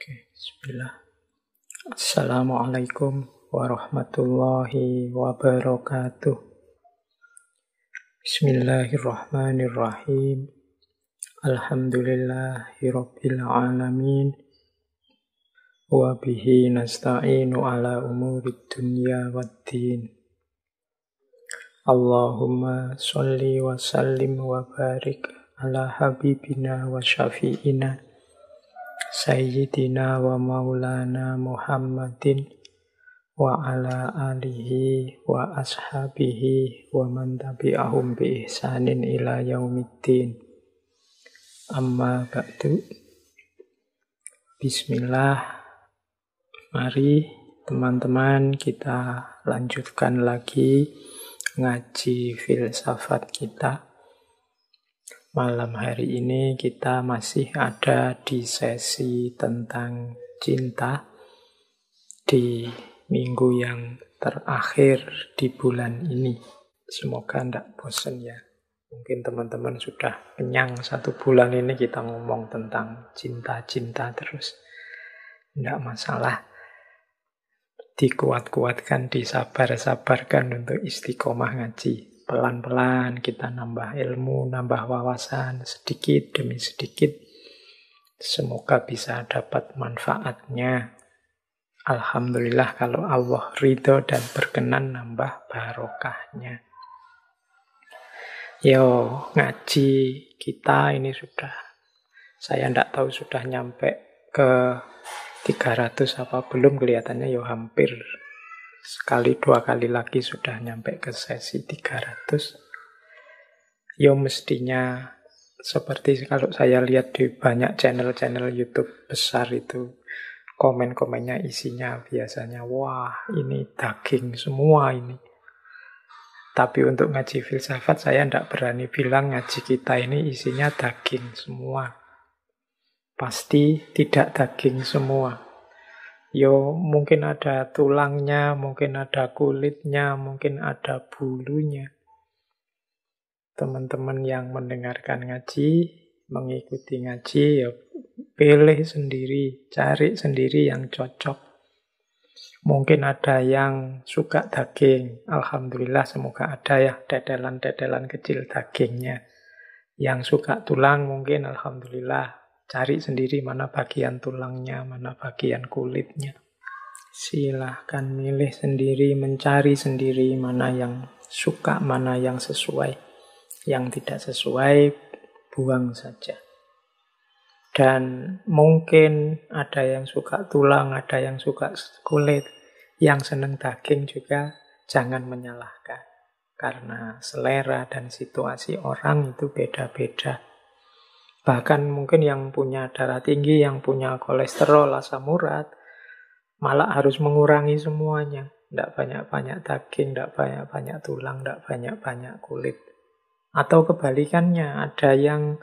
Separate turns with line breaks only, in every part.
Oke, bismillah. Assalamualaikum warahmatullahi wabarakatuh. Bismillahirrahmanirrahim. Alhamdulillahirabbil alamin. Wa bihi nasta'inu ala umurid dunya waddin. Allahumma sholli wa sallim wa barik ala habibina wa syafi'ina Sayyidina wa maulana Muhammadin wa ala alihi wa ashabihi wa man tabi'ahum bi ihsanin ila yaumiddin. Amma ba'du. Bismillah. Mari teman-teman kita lanjutkan lagi ngaji filsafat kita. Malam hari ini kita masih ada di sesi tentang cinta di minggu yang terakhir di bulan ini. Semoga tidak bosan ya. Mungkin teman-teman sudah kenyang 1 bulan ini kita ngomong tentang cinta-cinta terus. Tidak masalah. Dikuat-kuatkan, disabar-sabarkan untuk istiqomah ngaji. Pelan-pelan kita nambah ilmu, nambah wawasan, sedikit demi sedikit. Semoga bisa dapat manfaatnya. Alhamdulillah kalau Allah ridho dan berkenan nambah barokahnya. Yo, ngaji kita ini sudah, saya tidak tahu sudah nyampe ke 300 apa belum, kelihatannya yo hampir. Sekali 2 kali lagi sudah nyampe ke sesi 300. Yo mestinya seperti kalau saya lihat di banyak channel-channel YouTube besar itu, komen-komennya isinya biasanya, wah ini daging semua ini. Tapi untuk ngaji filsafat saya tidak berani bilang ngaji kita ini isinya daging semua. Pasti tidak daging semua. Yo, mungkin ada tulangnya, mungkin ada kulitnya, mungkin ada bulunya. Teman-teman yang mendengarkan ngaji, mengikuti ngaji, ya pilih sendiri, cari sendiri yang cocok. Mungkin ada yang suka daging, alhamdulillah semoga ada ya dedelan-dedelan kecil dagingnya. Yang suka tulang mungkin alhamdulillah. Cari sendiri mana bagian tulangnya, mana bagian kulitnya. Silahkan milih sendiri, mencari sendiri mana yang suka, mana yang sesuai. Yang tidak sesuai, buang saja. Dan mungkin ada yang suka tulang, ada yang suka kulit. Yang senang daging juga jangan menyalahkan. Karena selera dan situasi orang itu beda-beda. Bahkan mungkin yang punya darah tinggi, yang punya kolesterol, asam urat, malah harus mengurangi semuanya. Tidak banyak-banyak daging, tidak banyak-banyak tulang, tidak banyak-banyak kulit. Atau kebalikannya, ada yang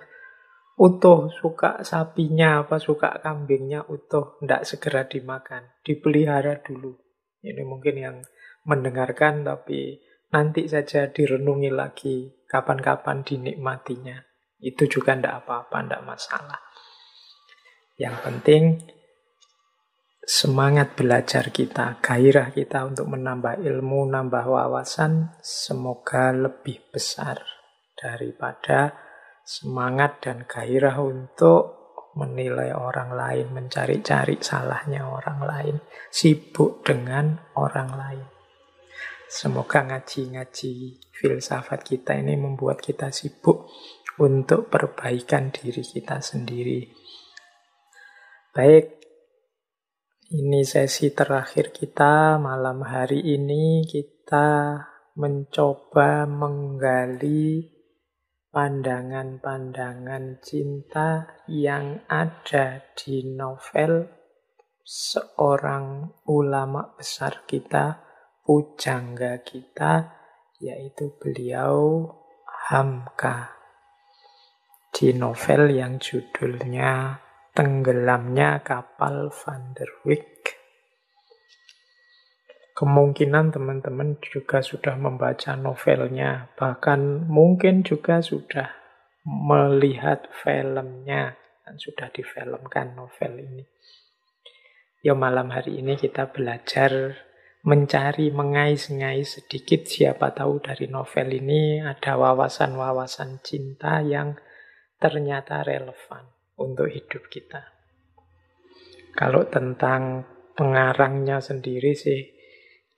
utuh, suka sapinya, suka kambingnya utuh, tidak segera dimakan, dipelihara dulu. Ini mungkin yang mendengarkan, tapi nanti saja direnungi lagi, kapan-kapan dinikmatinya. Itu juga tidak apa-apa, tidak masalah. Yang penting semangat belajar kita, gairah kita untuk menambah ilmu, nambah wawasan, semoga lebih besar daripada semangat dan gairah untuk menilai orang lain, mencari-cari salahnya orang lain, sibuk dengan orang lain. Semoga ngaji-ngaji filsafat kita ini membuat kita sibuk untuk perbaikan diri kita sendiri. Baik, ini sesi terakhir kita malam hari ini. Kita mencoba menggali pandangan-pandangan cinta yang ada di novel seorang ulama besar kita, pujangga kita, yaitu beliau Hamka. Di novel yang judulnya Tenggelamnya Kapal Van der Wijk. Kemungkinan teman-teman juga sudah membaca novelnya, bahkan mungkin juga sudah melihat filmnya, dan sudah difilmkan novel ini. Ya malam hari ini kita belajar mencari, mengais-ngais sedikit, siapa tahu dari novel ini ada wawasan-wawasan cinta yang ternyata relevan untuk hidup kita. Kalau tentang pengarangnya sendiri sih,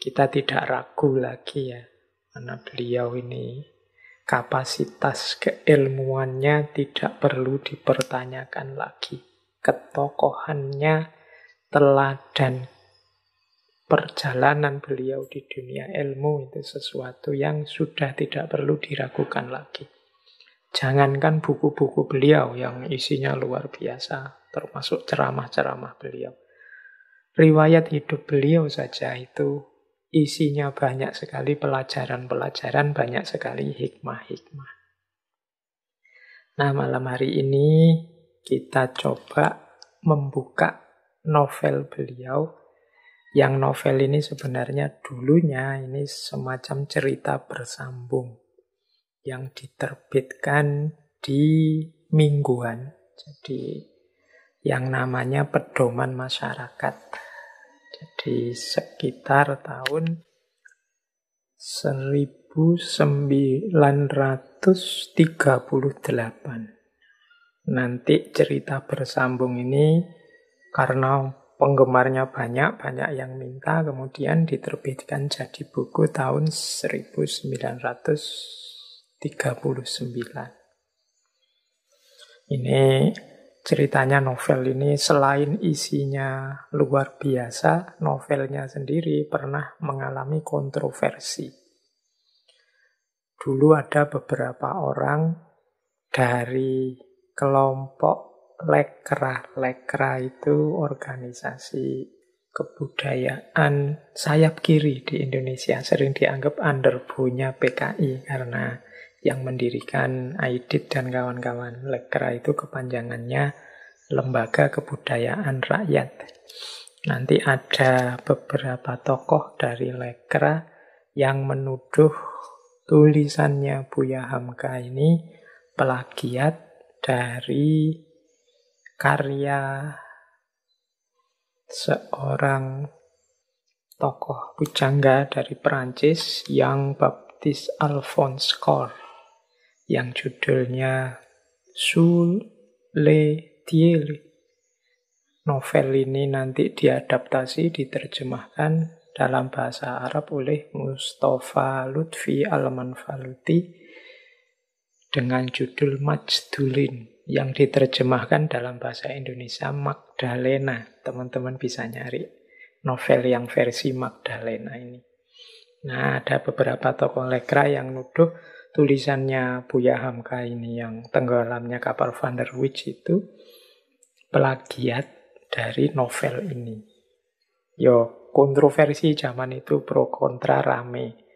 kita tidak ragu lagi ya, karena beliau ini kapasitas keilmuannya tidak perlu dipertanyakan lagi. Ketokohannya, teladan perjalanan beliau di dunia ilmu itu sesuatu yang sudah tidak perlu diragukan lagi. Jangankan buku-buku beliau yang isinya luar biasa, termasuk ceramah-ceramah beliau. Riwayat hidup beliau saja itu isinya banyak sekali pelajaran-pelajaran, banyak sekali hikmah-hikmah. Nah, malam hari ini kita coba membuka novel beliau. Yang novel ini sebenarnya dulunya ini semacam cerita bersambung yang diterbitkan di mingguan. Jadi yang namanya Pedoman Masyarakat. Jadi sekitar tahun 1938. Nanti cerita bersambung ini karena penggemarnya banyak yang minta, kemudian diterbitkan jadi buku tahun 1939. Ini ceritanya novel ini selain isinya luar biasa, novelnya sendiri pernah mengalami kontroversi. Dulu ada beberapa orang dari kelompok Lekra. Lekra itu organisasi kebudayaan sayap kiri di Indonesia. Sering dianggap underbow-nya PKI karena yang mendirikan Aidit dan kawan-kawan. Lekra itu kepanjangannya Lembaga Kebudayaan Rakyat. Nanti ada beberapa tokoh dari Lekra yang menuduh tulisannya Buya Hamka ini plagiat dari karya seorang tokoh pujangga dari Perancis yang Baptiste Alphonse Cor yang judulnya Sous les Tiers. Novel ini nanti diadaptasi, diterjemahkan dalam bahasa Arab oleh Mustafa Lutfi Al-Manfaluti dengan judul Majdulin, yang diterjemahkan dalam bahasa Indonesia Magdalena. Teman-teman bisa nyari novel yang versi Magdalena ini. Nah, ada beberapa tokoh Lekra yang nuduh tulisannya Buya Hamka ini yang tenggelamnya kapal Van der Wijk itu plagiat dari novel ini. Yo, kontroversi zaman itu pro kontra rame.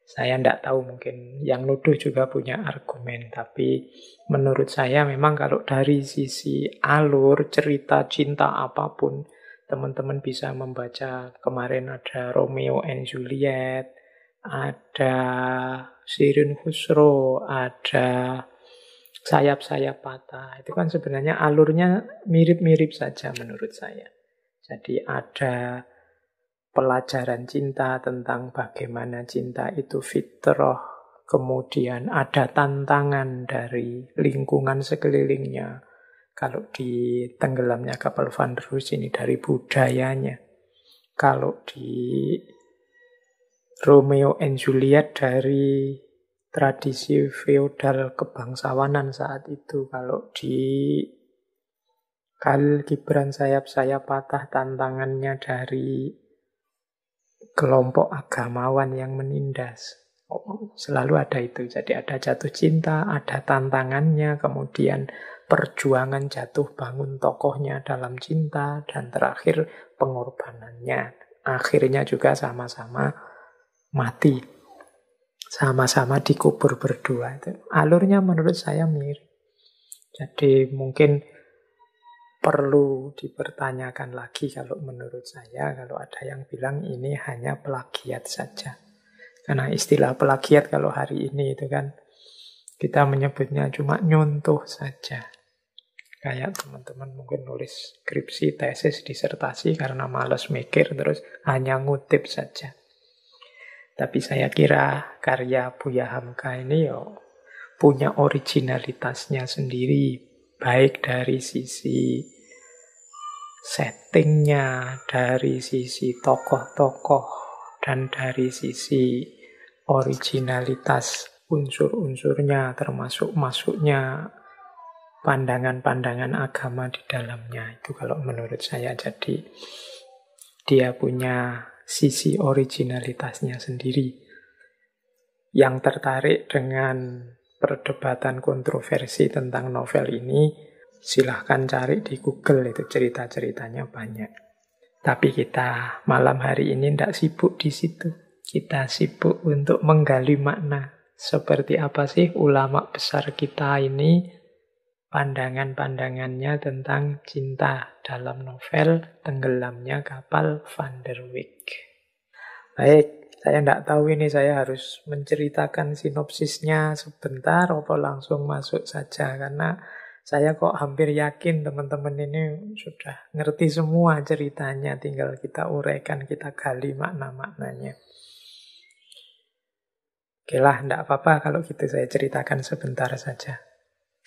Saya tidak tahu, mungkin yang nuduh juga punya argumen. Tapi menurut saya memang kalau dari sisi alur, cerita cinta apapun, teman-teman bisa membaca. Kemarin ada Romeo and Juliet, ada Shirin Khusro, ada Sayap-sayap patah. Itu kan sebenarnya alurnya mirip-mirip saja menurut saya. Jadi ada pelajaran cinta tentang bagaimana cinta itu fitrah, kemudian ada tantangan dari lingkungan sekelilingnya. Kalau di tenggelamnya kapal Van der Wijk ini dari budayanya. Kalau di Romeo and Juliet dari tradisi feodal kebangsawanan saat itu. Kalau di Khalil Gibran sayap-sayap patah, tantangannya dari kelompok agamawan yang menindas. Selalu ada itu. Jadi ada jatuh cinta, ada tantangannya, kemudian perjuangan jatuh bangun tokohnya dalam cinta, dan terakhir pengorbanannya. Akhirnya juga sama-sama mati. Sama-sama dikubur berdua. Alurnya menurut saya mirip. Jadi mungkin perlu dipertanyakan lagi kalau menurut saya, kalau ada yang bilang ini hanya plagiat saja. Karena istilah plagiat kalau hari ini itu kan kita menyebutnya cuma nyontoh saja. Kayak teman-teman mungkin nulis skripsi, tesis, disertasi karena malas mikir terus hanya ngutip saja. Tapi saya kira karya Buya Hamka ini punya originalitasnya sendiri, baik dari sisi settingnya, dari sisi tokoh-tokoh, dan dari sisi originalitas unsur-unsurnya, termasuk masuknya pandangan-pandangan agama di dalamnya. Itu kalau menurut saya, jadi dia punya sisi originalitasnya sendiri. Yang tertarik dengan perdebatan kontroversi tentang novel ini, silahkan cari di Google, itu cerita-ceritanya banyak. Tapi kita malam hari ini tidak sibuk di situ. Kita sibuk untuk menggali makna. Seperti apa sih ulama besar kita ini, pandangan-pandangannya tentang cinta dalam novel Tenggelamnya Kapal Van der Wijk. Baik, saya tidak tahu ini saya harus menceritakan sinopsisnya sebentar atau langsung masuk saja, karena saya kok hampir yakin teman-teman ini sudah ngerti semua ceritanya, tinggal kita uraikan, kita gali makna-maknanya. Oke lah, tidak apa-apa kalau gitu saya ceritakan sebentar saja.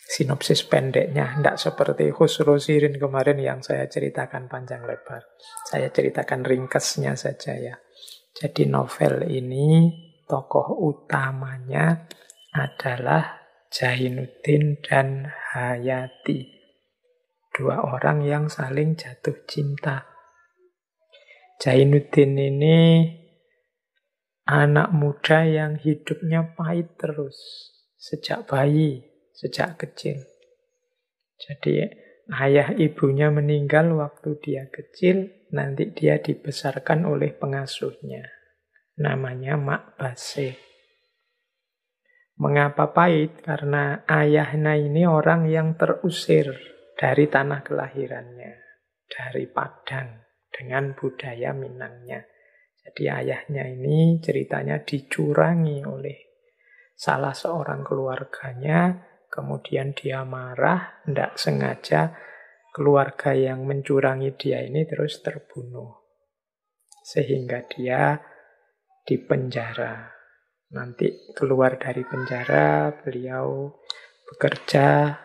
Sinopsis pendeknya, tidak seperti Khusro Shirin kemarin yang saya ceritakan panjang lebar. Saya ceritakan ringkasnya saja ya. Jadi novel ini tokoh utamanya adalah Jainuddin dan Hayati. Dua orang yang saling jatuh cinta. Jainuddin ini anak muda yang hidupnya pahit terus. Sejak bayi, sejak kecil. Jadi ayah ibunya meninggal waktu dia kecil, nanti dia dibesarkan oleh pengasuhnya. Namanya Mak Base. Mengapa pahit? Karena ayahnya ini orang yang terusir dari tanah kelahirannya, dari Padang, dengan budaya Minangnya. Jadi ayahnya ini ceritanya dicurangi oleh salah seorang keluarganya, kemudian dia marah, tidak sengaja keluarga yang mencurangi dia ini terus terbunuh. Sehingga dia dipenjara. Nanti keluar dari penjara, beliau bekerja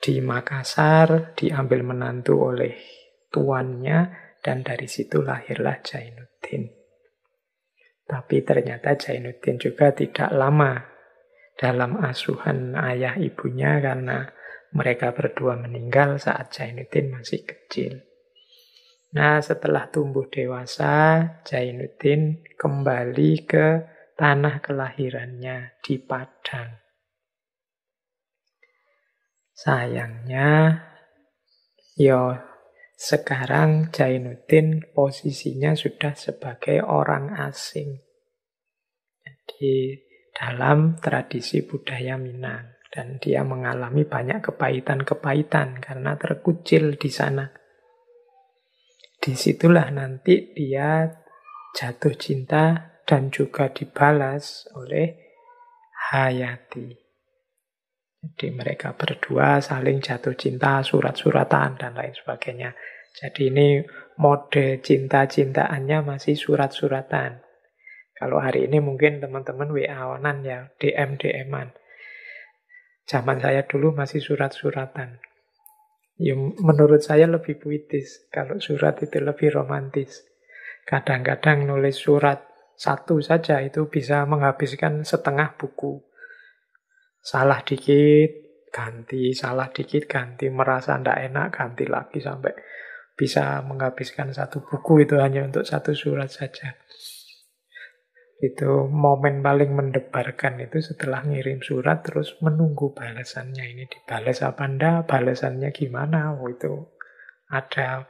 di Makassar, diambil menantu oleh tuannya, dan dari situ lahirlah Jainuddin. Tapi ternyata Jainuddin juga tidak lama dalam asuhan ayah ibunya karena mereka berdua meninggal saat Jainuddin masih kecil. Nah, setelah tumbuh dewasa, Jainuddin kembali ke tanah kelahirannya di Padang. Sayangnya, sekarang Jainuddin posisinya sudah sebagai orang asing. Jadi dalam tradisi budaya Minang. Dan dia mengalami banyak kepahitan-kepahitan karena terkucil di sana. Disitulah nanti dia jatuh cinta dan juga dibalas oleh Hayati. Jadi mereka berdua saling jatuh cinta, surat-suratan, dan lain sebagainya. Jadi ini mode cinta-cintaannya masih surat-suratan. Kalau hari ini mungkin teman-teman WA-onan ya, DM-DM-an. Zaman saya dulu masih surat-suratan. Ya, menurut saya lebih puitis. Kalau surat itu lebih romantis. Kadang-kadang nulis surat satu saja itu bisa menghabiskan setengah buku. Salah dikit, ganti. Salah dikit, ganti. Merasa tidak enak, ganti lagi. Sampai bisa menghabiskan satu buku itu hanya untuk satu surat saja. Itu momen paling mendebarkan itu setelah ngirim surat terus menunggu balasannya. Ini dibalas apa enggak, balasannya gimana. Itu ada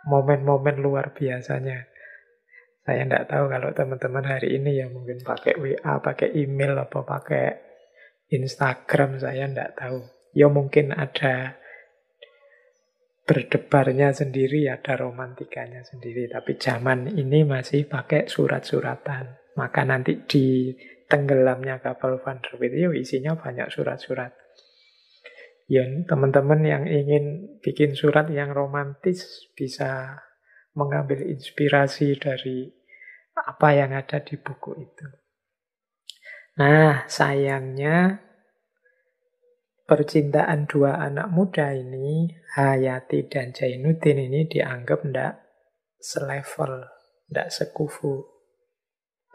momen-momen luar biasanya. Saya tidak tahu kalau teman-teman hari ini ya mungkin pakai WA, pakai email, apa pakai Instagram, saya tidak tahu. Ya mungkin ada berdebarnya sendiri, ada romantikanya sendiri. Tapi zaman ini masih pakai surat-suratan. Maka nanti di Tenggelamnya Kapal Van der Wijk isinya banyak surat-surat. Ya, teman-teman yang ingin bikin surat yang romantis bisa mengambil inspirasi dari apa yang ada di buku itu. Nah, sayangnya percintaan dua anak muda ini, Hayati dan Jainuddin ini dianggap tidak selevel, tidak sekufu.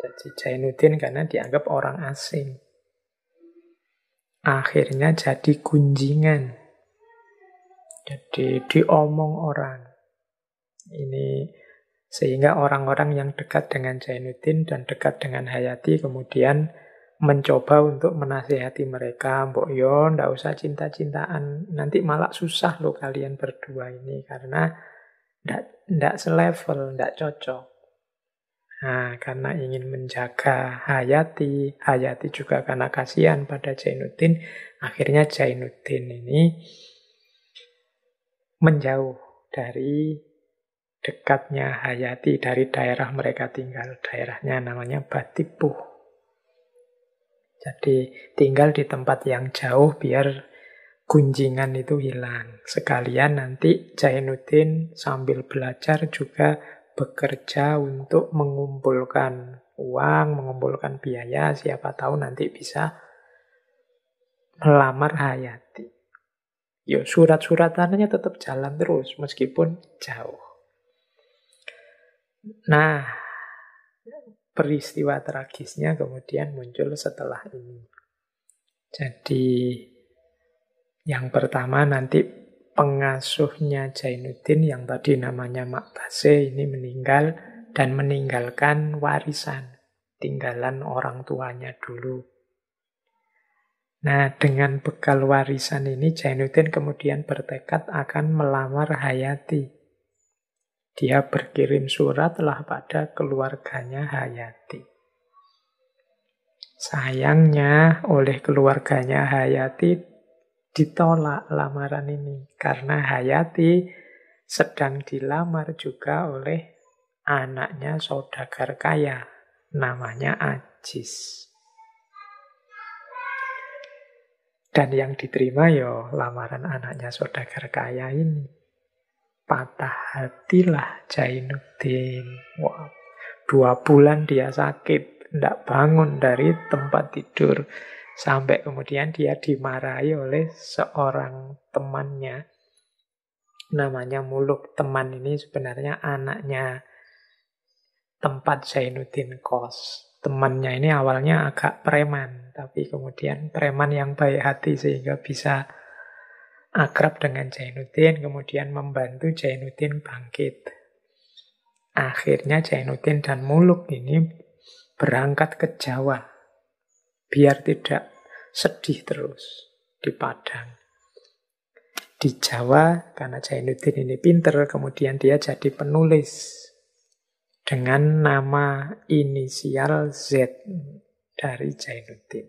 Jadi Jainuddin karena dianggap orang asing. Akhirnya jadi gunjingan. Jadi diomong orang. Ini sehingga orang-orang yang dekat dengan Jainuddin dan dekat dengan Hayati kemudian mencoba untuk menasihati mereka, mbok yo ndak usah cinta-cintaan, nanti malah susah loh kalian berdua ini karena ndak selevel, ndak cocok. Nah, karena ingin menjaga Hayati, Hayati juga karena kasihan pada Jainuddin, akhirnya Jainuddin ini menjauh dari dekatnya Hayati, dari daerah mereka tinggal. Daerahnya namanya Batipuh. Jadi tinggal di tempat yang jauh biar gunjingan itu hilang. Sekalian nanti Jainuddin sambil belajar juga bekerja untuk mengumpulkan uang, mengumpulkan biaya, siapa tahu nanti bisa melamar Hayati. Yo, surat-suratannya tetap jalan terus meskipun jauh. Nah, peristiwa tragisnya kemudian muncul setelah ini. Jadi yang pertama nanti pengasuhnya Jainuddin yang tadi namanya Mak Base ini meninggal dan meninggalkan warisan, tinggalan orang tuanya dulu. Nah, dengan bekal warisan ini Jainuddin kemudian bertekad akan melamar Hayati. Dia berkirim suratlah pada keluarganya Hayati. Sayangnya oleh keluarganya Hayati ditolak lamaran ini karena Hayati sedang dilamar juga oleh anaknya saudagar kaya namanya Ajis. Dan yang diterima yo lamaran anaknya saudagar kaya ini. Patah hatilah Jainuddin. Wah, 2 bulan dia sakit, tidak bangun dari tempat tidur. Sampai kemudian dia dimarahi oleh seorang temannya. Namanya Muluk. Teman ini sebenarnya anaknya tempat Jainuddin kos. Temannya ini awalnya agak preman, tapi kemudian preman yang baik hati sehingga bisa akrab dengan Jainuddin, kemudian membantu Jainuddin bangkit. Akhirnya Jainuddin dan Muluk ini berangkat ke Jawa, biar tidak sedih terus di Padang. Di Jawa, karena Jainuddin ini pinter, kemudian dia jadi penulis dengan nama inisial Z dari Jainuddin.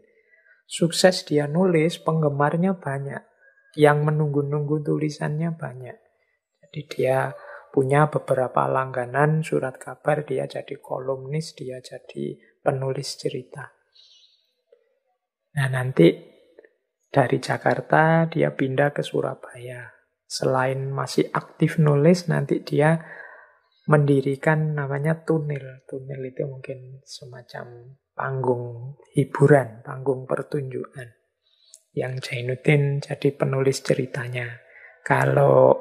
Sukses dia nulis, penggemarnya banyak. Yang menunggu-nunggu tulisannya banyak. Jadi dia punya beberapa langganan surat kabar, dia jadi kolumnis, dia jadi penulis cerita. Nah, nanti dari Jakarta dia pindah ke Surabaya. Selain masih aktif nulis, nanti dia mendirikan namanya Tunil. Tunil itu mungkin semacam panggung hiburan, panggung pertunjukan. Yang Jainuddin jadi penulis ceritanya. Kalau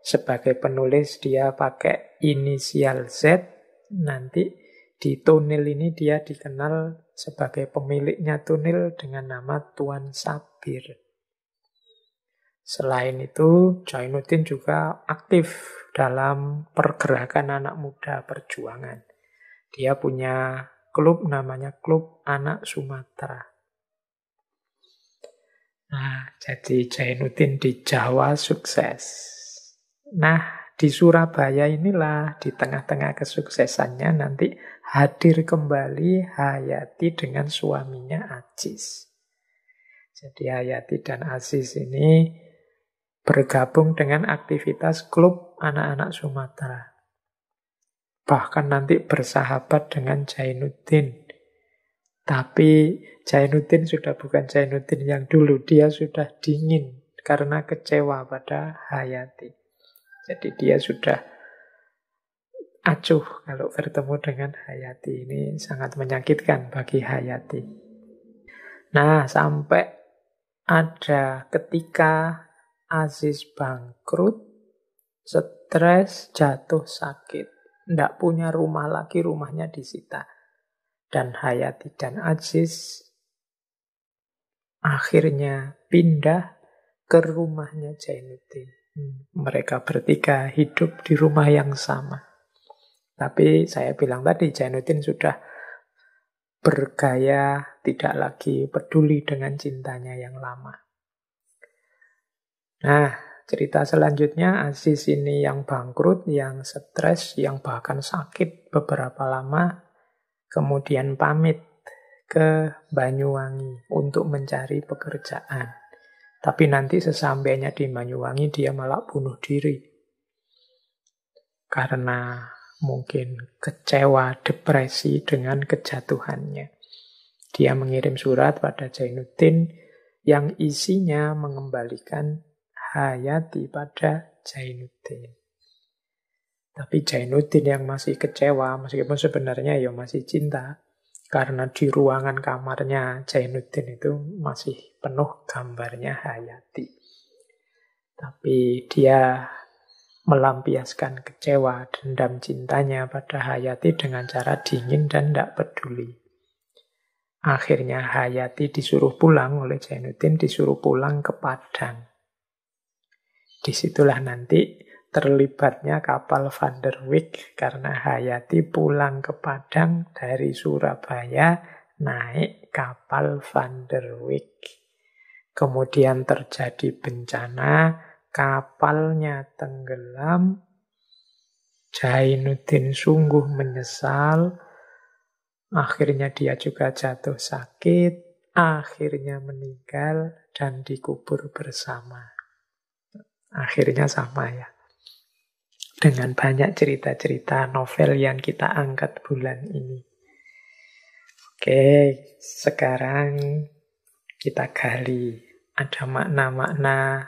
sebagai penulis dia pakai inisial Z, nanti di Tunil ini dia dikenal sebagai pemiliknya Tunil dengan nama Tuan Sabir. Selain itu, Jainuddin juga aktif dalam pergerakan anak muda perjuangan. Dia punya klub namanya Klub Anak Sumatera. Nah, jadi Jainuddin di Jawa sukses. Nah, di Surabaya inilah, di tengah-tengah kesuksesannya nanti hadir kembali Hayati dengan suaminya Ajis. Jadi Hayati dan Ajis ini bergabung dengan aktivitas klub anak-anak Sumatera. Bahkan nanti bersahabat dengan Jainuddin. Tapi Jainuddin sudah bukan Jainuddin yang dulu, dia sudah dingin karena kecewa pada Hayati. Jadi dia sudah acuh kalau bertemu dengan Hayati. Ini sangat menyakitkan bagi Hayati. Nah, sampai ada ketika Aziz bangkrut, stres, jatuh sakit. Tidak punya rumah lagi, rumahnya disita. Dan Hayati dan Aziz akhirnya pindah ke rumahnya Jainuddin. Mereka bertiga hidup di rumah yang sama. Tapi saya bilang tadi, Jainuddin sudah bergaya, tidak lagi peduli dengan cintanya yang lama. Nah, cerita selanjutnya, Aziz ini yang bangkrut, yang stres, yang bahkan sakit beberapa lama, kemudian pamit ke Banyuwangi untuk mencari pekerjaan. Tapi nanti sesampainya di Banyuwangi dia malah bunuh diri. Karena mungkin kecewa, depresi dengan kejatuhannya. Dia mengirim surat pada Jainuddin yang isinya mengembalikan Hayati pada Jainuddin. Tapi Jainuddin yang masih kecewa, meskipun sebenarnya ya masih cinta. Karena di ruangan kamarnya Jainuddin itu masih penuh gambarnya Hayati. Tapi dia melampiaskan kecewa, dendam cintanya pada Hayati dengan cara dingin dan tidak peduli. Akhirnya Hayati disuruh pulang oleh Jainuddin, disuruh pulang ke Padang. Disitulah nanti terlibatnya kapal Van der Wijk, karena Hayati pulang ke Padang dari Surabaya naik kapal Van der Wijk. Kemudian terjadi bencana, kapalnya tenggelam, Jainuddin sungguh menyesal, akhirnya dia juga jatuh sakit, akhirnya meninggal dan dikubur bersama. Akhirnya sama ya. Dengan banyak cerita-cerita novel yang kita angkat bulan ini. Oke, sekarang kita gali. Ada makna-makna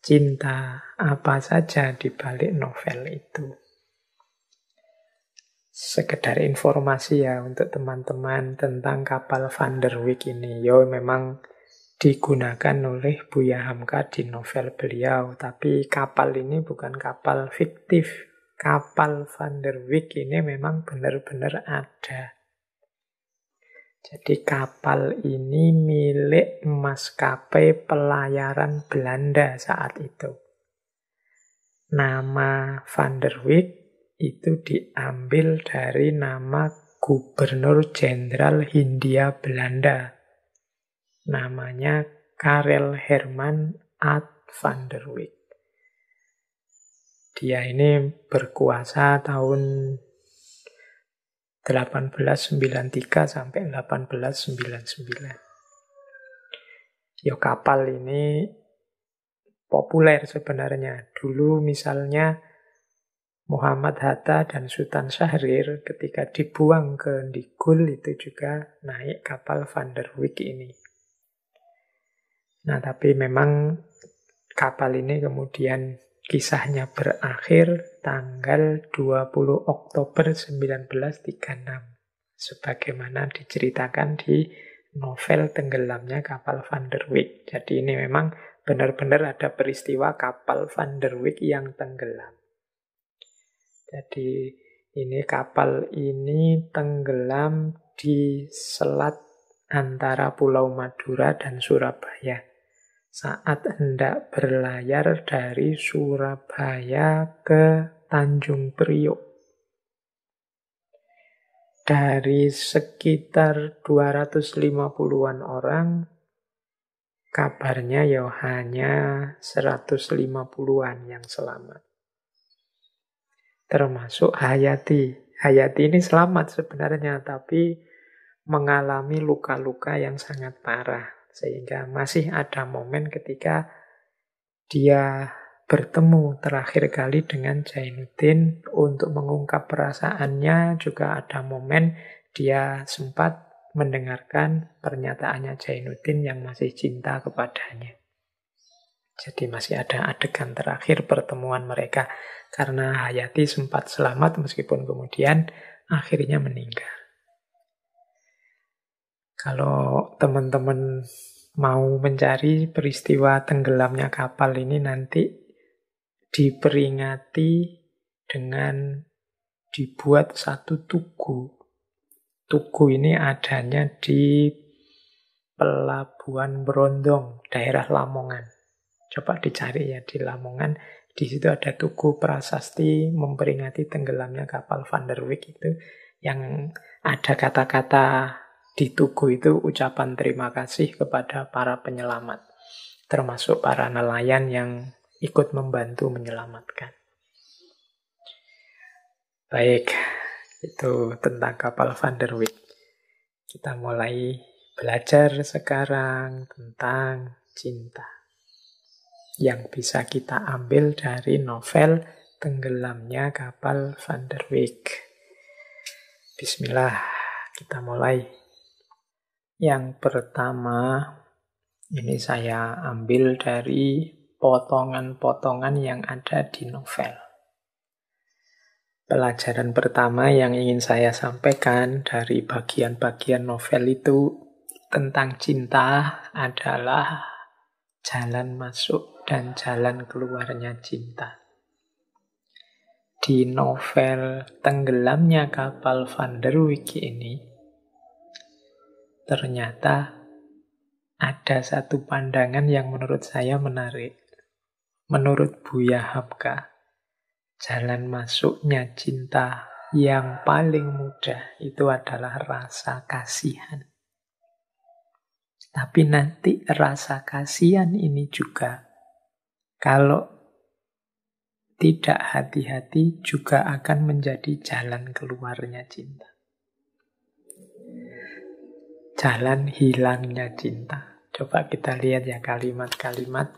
cinta apa saja di balik novel itu. Sekedar informasi ya untuk teman-teman tentang kapal Van der Wijk ini. Yo memang digunakan oleh Buya Hamka di novel beliau. Tapi kapal ini bukan kapal fiktif. Kapal Van der Wijk ini memang benar-benar ada. Jadi kapal ini milik maskapai pelayaran Belanda saat itu. Nama Van der Wijk itu diambil dari nama Gubernur Jenderal Hindia Belanda. Namanya Karel Herman Ad van der Wijk. Dia ini berkuasa tahun 1893 sampai 1899. Ya kapal ini populer sebenarnya. Dulu misalnya Muhammad Hatta dan Sultan Syahrir ketika dibuang ke Ndigul itu juga naik kapal Van der Wijk ini. Nah tapi memang kapal ini kemudian kisahnya berakhir tanggal 20 Oktober 1936. Sebagaimana diceritakan di novel Tenggelamnya Kapal Van der Wijk. Jadi ini memang benar-benar ada peristiwa kapal Van der Wijk yang tenggelam. Jadi ini kapal ini tenggelam di selat antara Pulau Madura dan Surabaya. Saat hendak berlayar dari Surabaya ke Tanjung Priok. Dari sekitar 250-an orang, kabarnya ya hanya 150-an yang selamat. Termasuk Hayati. Hayati ini selamat sebenarnya, tapi mengalami luka-luka yang sangat parah. Sehingga masih ada momen ketika dia bertemu terakhir kali dengan Jainuddin untuk mengungkap perasaannya. Juga ada momen dia sempat mendengarkan pernyataannya Jainuddin yang masih cinta kepadanya. Jadi masih ada adegan terakhir pertemuan mereka. Karena Hayati sempat selamat meskipun kemudian akhirnya meninggal. Kalau teman-teman mau mencari peristiwa tenggelamnya kapal ini nanti diperingati dengan dibuat satu tugu. Tugu ini adanya di Pelabuhan Brondong, daerah Lamongan. Coba dicari ya di Lamongan. Di situ ada tugu prasasti memperingati tenggelamnya kapal Van der Wijk itu. Yang ada kata-kata di tugu itu ucapan terima kasih kepada para penyelamat. Termasuk para nelayan yang ikut membantu menyelamatkan. Baik, itu tentang kapal Van der Wijk. Kita mulai belajar sekarang tentang cinta yang bisa kita ambil dari novel Tenggelamnya Kapal Van der Wijk. Bismillah, kita mulai. Yang pertama, ini saya ambil dari potongan-potongan yang ada di novel. Pelajaran pertama yang ingin saya sampaikan dari bagian-bagian novel itu tentang cinta adalah jalan masuk dan jalan keluarnya cinta. Di novel Tenggelamnya Kapal Van der Wijk ini, ternyata ada satu pandangan yang menurut saya menarik. Menurut Buya Hamka, jalan masuknya cinta yang paling mudah itu adalah rasa kasihan. Tapi nanti rasa kasihan ini juga, kalau tidak hati-hati, juga akan menjadi jalan keluarnya cinta. Jalan hilangnya cinta. Coba kita lihat ya kalimat-kalimat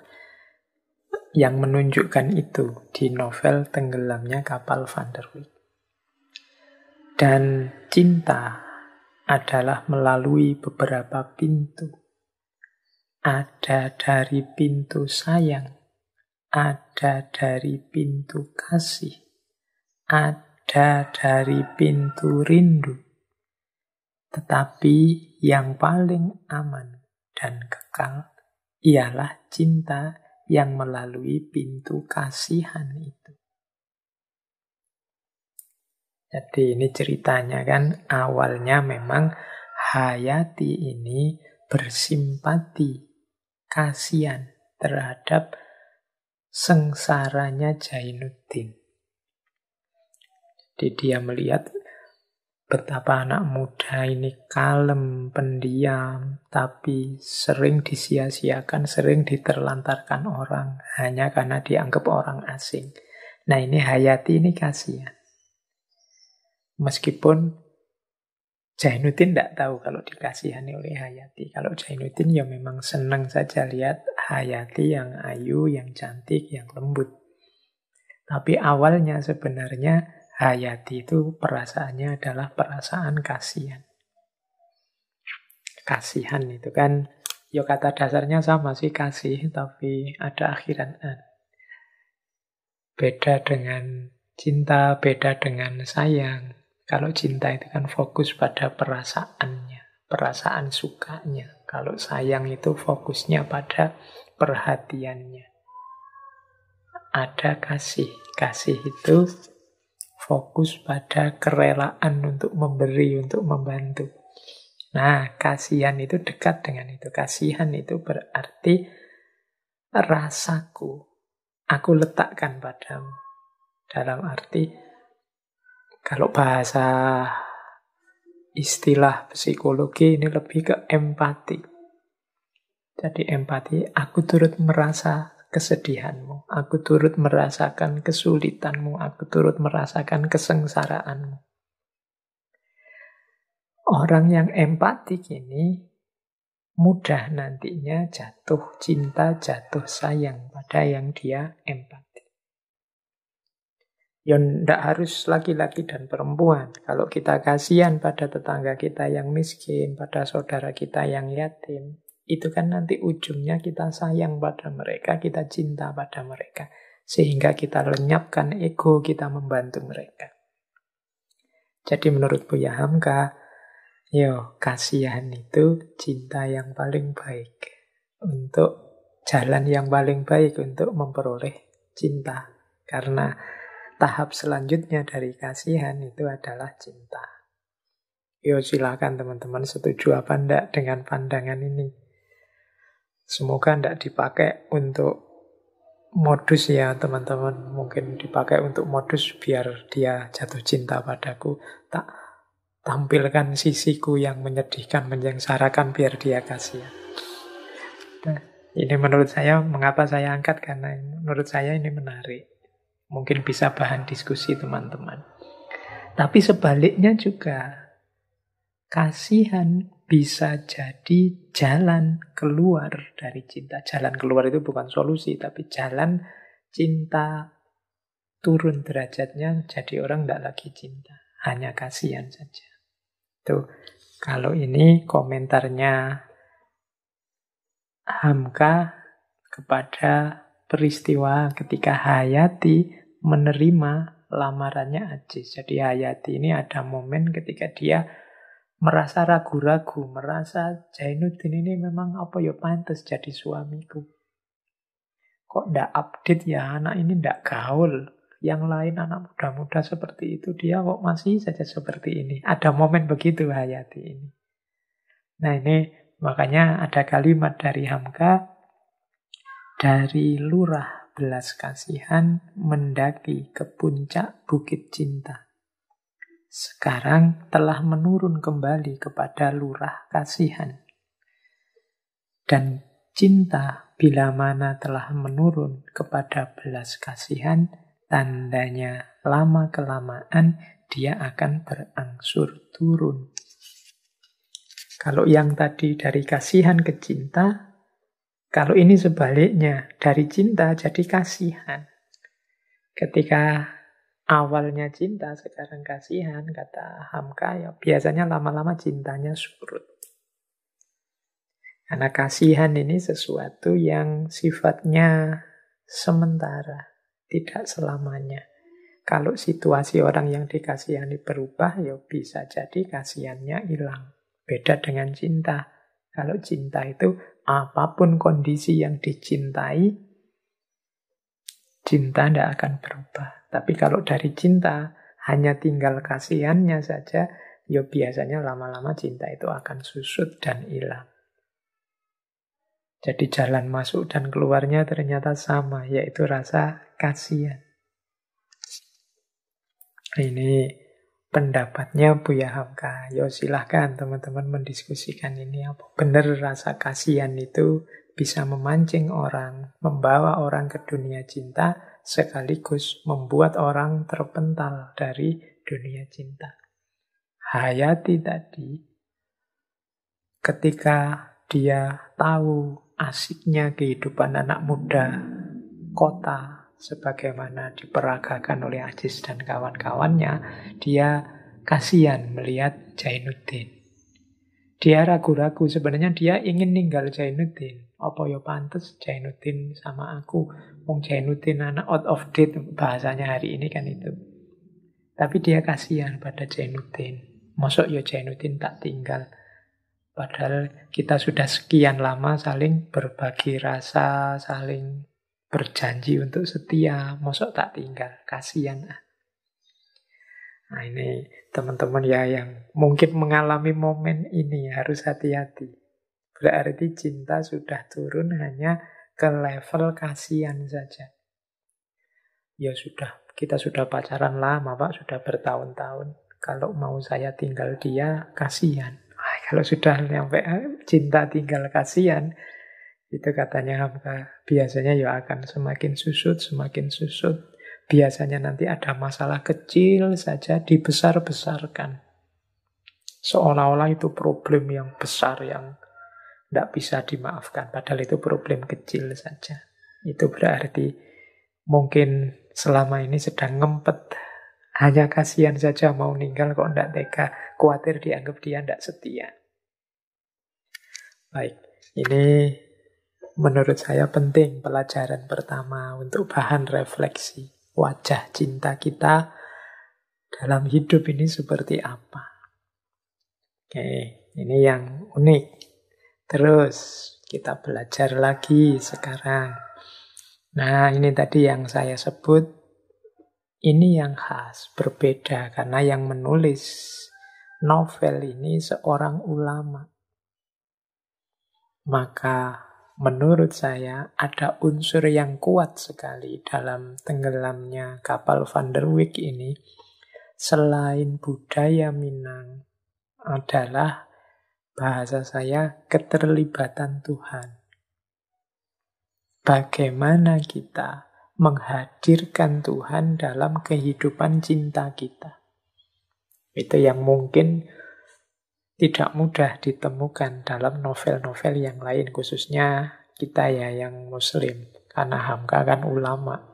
yang menunjukkan itu di novel Tenggelamnya Kapal Van der Wijk. Dan cinta adalah melalui beberapa pintu. Ada dari pintu sayang, ada dari pintu kasih, ada dari pintu rindu. Tetapi yang paling aman dan kekal ialah cinta yang melalui pintu kasihan itu. Jadi ini ceritanya kan, awalnya memang Hayati ini bersimpati, kasihan terhadap sengsaranya Jainuddin. Jadi dia melihat betapa anak muda ini kalem, pendiam, tapi sering disia-siakan, sering diterlantarkan orang hanya karena dianggap orang asing. Nah ini Hayati ini kasihan. Meskipun Jainuddin tidak tahu kalau dikasihani oleh Hayati. Kalau Jainuddin ya memang senang saja lihat Hayati yang ayu, yang cantik, yang lembut. Tapi awalnya sebenarnya Hayati itu perasaannya adalah perasaan kasihan. Kasihan itu kan, ya kata dasarnya sama sih, kasih, tapi ada akhiran an. Beda dengan cinta, beda dengan sayang. Kalau cinta itu kan fokus pada perasaannya, perasaan sukanya. Kalau sayang itu fokusnya pada perhatiannya. Ada kasih. Kasih itu fokus pada kerelaan untuk memberi, untuk membantu. Nah, kasihan itu dekat dengan itu. Kasihan itu berarti rasaku. Aku letakkan padamu. Dalam arti, kalau bahasa istilah psikologi ini lebih ke empati. Jadi empati, aku turut merasa kesedihanmu, aku turut merasakan kesulitanmu, aku turut merasakan kesengsaraanmu. Orang yang empatik ini mudah nantinya jatuh cinta, jatuh sayang pada yang dia empati. Ya tidak harus laki-laki dan perempuan. Kalau kita kasihan pada tetangga kita yang miskin, pada saudara kita yang yatim, Itu kan nanti ujungnya kita sayang pada mereka, kita cinta pada mereka. Sehingga kita lenyapkan ego, kita membantu mereka. Jadi menurut Buya Hamka, kasihan itu cinta yang paling baik. Untuk jalan yang paling baik untuk memperoleh cinta. Karena tahap selanjutnya dari kasihan itu adalah cinta. Silakan teman-teman setuju apa enggak dengan pandangan ini. Semoga enggak dipakai untuk modus ya teman-teman. Mungkin dipakai untuk modus biar dia jatuh cinta padaku. Tak tampilkan sisiku yang menyedihkan, menyengsarakan biar dia kasihan. Nah, ini menurut saya, mengapa saya angkat? Karena menurut saya ini menarik. Mungkin bisa bahan diskusi teman-teman. Tapi sebaliknya juga, kasihan bisa jadi jalan keluar dari cinta. Jalan keluar itu bukan solusi, tapi jalan cinta turun derajatnya, jadi orang tidak lagi cinta. Hanya kasihan saja. Tuh, kalau ini komentarnya Hamka kepada peristiwa ketika Hayati menerima lamarannya Ajis. Jadi Hayati ini ada momen ketika dia merasa ragu-ragu, merasa Jainuddin ini memang pantas jadi suamiku. Kok ndak update ya, anak ini ndak gaul. Yang lain anak muda-muda seperti itu, dia kok masih saja seperti ini. Ada momen begitu Hayati ini. Nah ini makanya ada kalimat dari Hamka, dari lurah belas kasihan mendaki ke puncak bukit cinta. Sekarang telah menurun kembali kepada lurah kasihan. Dan cinta bila mana telah menurun kepada belas kasihan, tandanya lama-kelamaan dia akan berangsur turun. Kalau yang tadi dari kasihan ke cinta, kalau ini sebaliknya, dari cinta jadi kasihan. Ketika awalnya cinta, sekarang kasihan, kata Hamka, biasanya lama-lama cintanya surut. Karena kasihan ini sesuatu yang sifatnya sementara, tidak selamanya. Kalau situasi orang yang dikasihani berubah, bisa jadi kasihannya hilang. Beda dengan cinta. Kalau cinta itu apapun kondisi yang dicintai, cinta tidak akan berubah. Tapi kalau dari cinta, hanya tinggal kasihannya saja, biasanya lama-lama cinta itu akan susut dan hilang. Jadi jalan masuk dan keluarnya ternyata sama, yaitu rasa kasihan. Ini pendapatnya Buya Hamka. Silahkan teman-teman mendiskusikan ini. Apa benar rasa kasihan itu bisa memancing orang, membawa orang ke dunia cinta, sekaligus membuat orang terpental dari dunia cinta. Hayati tadi, ketika dia tahu asiknya kehidupan anak muda kota, sebagaimana diperagakan oleh Ajis dan kawan-kawannya, dia kasihan melihat Jainuddin. Dia ragu-ragu, sebenarnya dia ingin ninggal Jainuddin. Apa pantes Jainuddin sama aku? Wong Jainuddin anak out of date, bahasanya hari ini kan itu. Tapi dia kasihan pada Jainuddin. Mosok Jainuddin tak tinggal. Padahal kita sudah sekian lama saling berbagi rasa, saling berjanji untuk setia. Mosok tak tinggal, kasihan. Nah ini teman-teman yang mungkin mengalami momen ini harus hati-hati. Berarti cinta sudah turun hanya ke level kasihan saja. Kita sudah pacaran lama Pak, sudah bertahun-tahun. Kalau mau saya tinggal dia, kasihan. Kalau sudah sampai cinta tinggal kasihan, itu katanya Hamka, biasanya akan semakin susut, semakin susut. Biasanya nanti ada masalah kecil saja dibesar-besarkan. Seolah-olah itu problem yang besar yang tidak bisa dimaafkan. Padahal itu problem kecil saja. Itu berarti mungkin selama ini sedang ngempet. Hanya kasihan saja mau ninggal kok tidak tega. Khawatir dianggap dia tidak setia. Baik. Ini menurut saya penting, pelajaran pertama untuk bahan refleksi. Wajah cinta kita dalam hidup ini seperti apa? Oke, ini yang unik. Terus kita belajar lagi sekarang. Nah, ini tadi yang saya sebut, ini yang khas, berbeda. Karena yang menulis novel ini seorang ulama. Maka menurut saya ada unsur yang kuat sekali dalam tenggelamnya kapal Van der Wijk ini. Selain budaya Minang adalah, bahasa saya, keterlibatan Tuhan. Bagaimana kita menghadirkan Tuhan dalam kehidupan cinta kita. Itu yang mungkin tidak mudah ditemukan dalam novel-novel yang lain, khususnya kita ya yang Muslim. Karena Hamka kan ulama.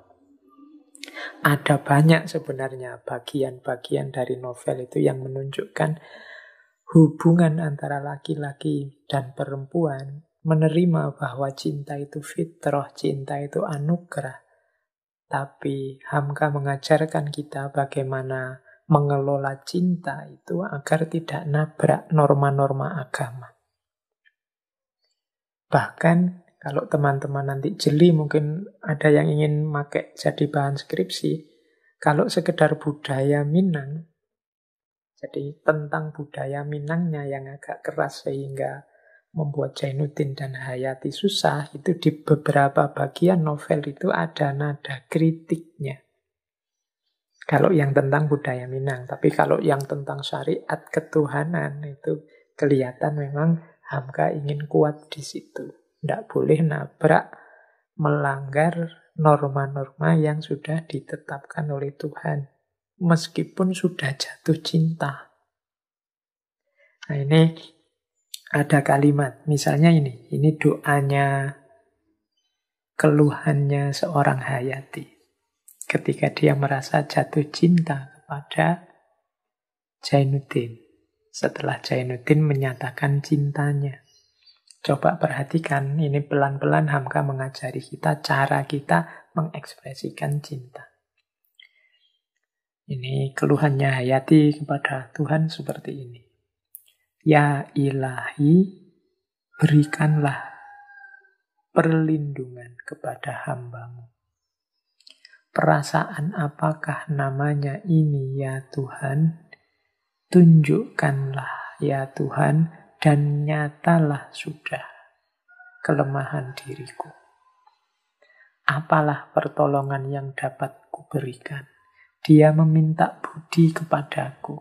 Ada banyak sebenarnya bagian-bagian dari novel itu yang menunjukkan hubungan antara laki-laki dan perempuan, menerima bahwa cinta itu fitrah, cinta itu anugerah. Tapi Hamka mengajarkan kita bagaimana mengelola cinta itu agar tidak nabrak norma-norma agama. Bahkan kalau teman-teman nanti jeli, mungkin ada yang ingin pakai jadi bahan skripsi. Kalau sekedar budaya Minang, jadi tentang budaya Minangnya yang agak keras sehingga membuat Jainuddin dan Hayati susah, itu di beberapa bagian novel itu ada nada kritiknya. Kalau yang tentang budaya Minang. Tapi kalau yang tentang syariat ketuhanan itu kelihatan memang Hamka ingin kuat di situ. Tidak boleh nabrak, melanggar norma-norma yang sudah ditetapkan oleh Tuhan. Meskipun sudah jatuh cinta. Nah ini ada kalimat, misalnya ini doanya, keluhannya seorang Hayati. Ketika dia merasa jatuh cinta kepada Jainuddin. Setelah Jainuddin menyatakan cintanya. Coba perhatikan, ini pelan-pelan Hamka mengajari kita cara kita mengekspresikan cinta. Ini keluhannya Hayati kepada Tuhan seperti ini. Ya Ilahi, berikanlah perlindungan kepada hamba-Mu. Perasaan apakah namanya ini ya Tuhan? Tunjukkanlah ya Tuhan, dan nyatalah sudah kelemahan diriku. Apalah pertolongan yang dapat kuberikan? Dia meminta budi kepadaku.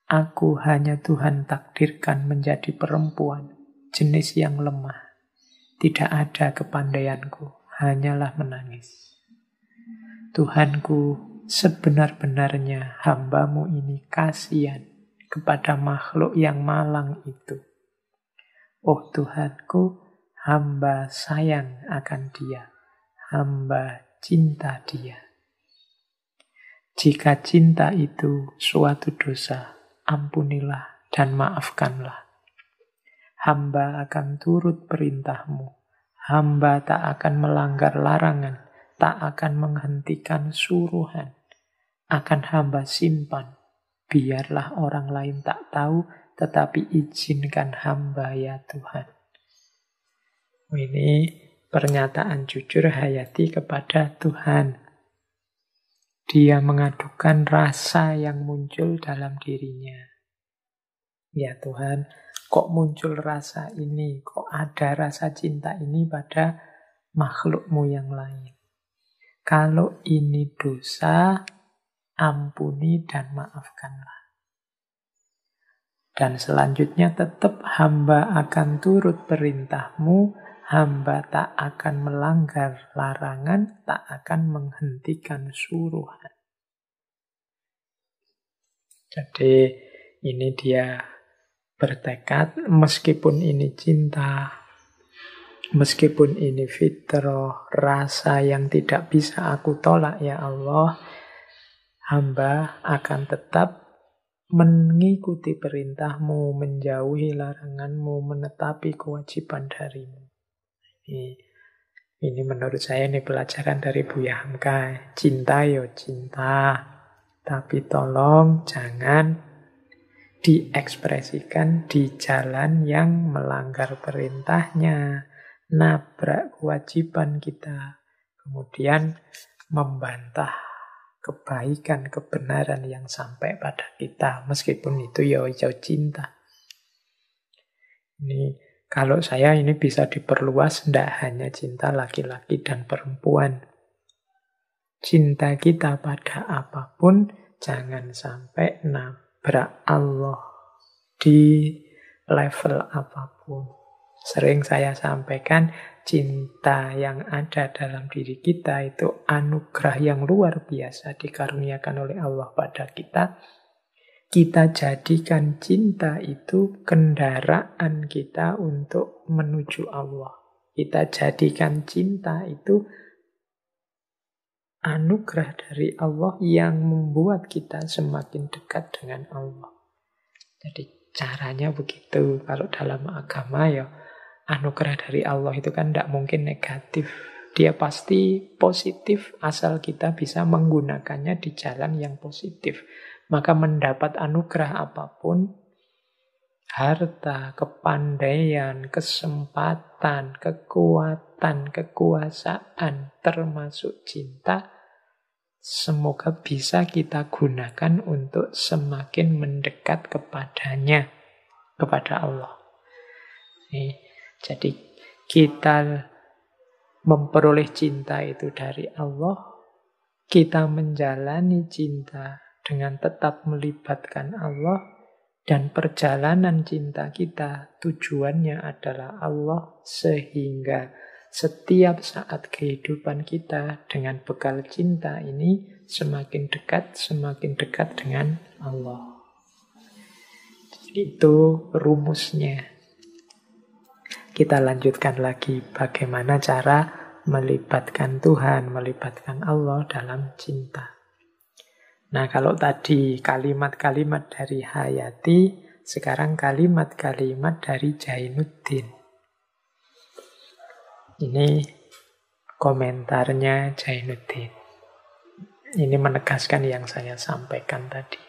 Aku hanya Tuhan takdirkan menjadi perempuan, jenis yang lemah. Tidak ada kepandaianku, hanyalah menangis. Tuhanku, sebenar-benarnya hamba-Mu ini kasihan kepada makhluk yang malang itu. Oh Tuhanku, hamba sayang akan dia, hamba cinta dia. Jika cinta itu suatu dosa, ampunilah dan maafkanlah. Hamba akan turut perintah-Mu. Hamba tak akan melanggar larangan, tak akan menghentikan suruhan. Akan hamba simpan, biarlah orang lain tak tahu, tetapi izinkan hamba ya Tuhan. Ini pernyataan jujur Hayati kepada Tuhan. Dia mengadukan rasa yang muncul dalam dirinya. Ya Tuhan, kok muncul rasa ini? Kok ada rasa cinta ini pada makhluk-Mu yang lain? Kalau ini dosa, ampuni dan maafkanlah. Dan selanjutnya tetap hamba akan turut perintah-Mu, hamba tak akan melanggar larangan, tak akan menghentikan suruhan. Jadi ini dia bertekad, meskipun ini cinta, meskipun ini fitrah, rasa yang tidak bisa aku tolak ya Allah, hamba akan tetap mengikuti perintahmu, menjauhi laranganmu, menetapi kewajiban darimu. Ini menurut saya ini pelajaran dari Buya Hamka. Cinta yo cinta, tapi tolong jangan diekspresikan di jalan yang melanggar perintahnya, nabrak kewajiban kita, kemudian membantah kebaikan, kebenaran yang sampai pada kita, meskipun itu ya cinta. Ini kalau saya ini bisa diperluas, tidak hanya cinta laki-laki dan perempuan. Cinta kita pada apapun, jangan sampai nabrak Allah di level apapun. Sering saya sampaikan, cinta yang ada dalam diri kita itu anugerah yang luar biasa dikaruniakan oleh Allah pada kita. Kita jadikan cinta itu kendaraan kita untuk menuju Allah. Kita jadikan cinta itu anugerah dari Allah yang membuat kita semakin dekat dengan Allah. Jadi caranya begitu. Kalau dalam agama ya, anugerah dari Allah itu kan tidak mungkin negatif. Dia pasti positif asal kita bisa menggunakannya di jalan yang positif. Maka mendapat anugerah apapun, harta, kepandaian, kesempatan, kekuatan, kekuasaan, termasuk cinta, semoga bisa kita gunakan untuk semakin mendekat kepadanya, kepada Allah. Jadi kita memperoleh cinta itu dari Allah, kita menjalani cinta dengan tetap melibatkan Allah, dan perjalanan cinta kita tujuannya adalah Allah, sehingga setiap saat kehidupan kita dengan bekal cinta ini semakin dekat dengan Allah. Itu rumusnya. Kita lanjutkan lagi bagaimana cara melibatkan Tuhan, melibatkan Allah dalam cinta. Nah, kalau tadi kalimat-kalimat dari Hayati, sekarang kalimat-kalimat dari Jainuddin. Ini komentarnya Jainuddin. Ini menegaskan yang saya sampaikan tadi.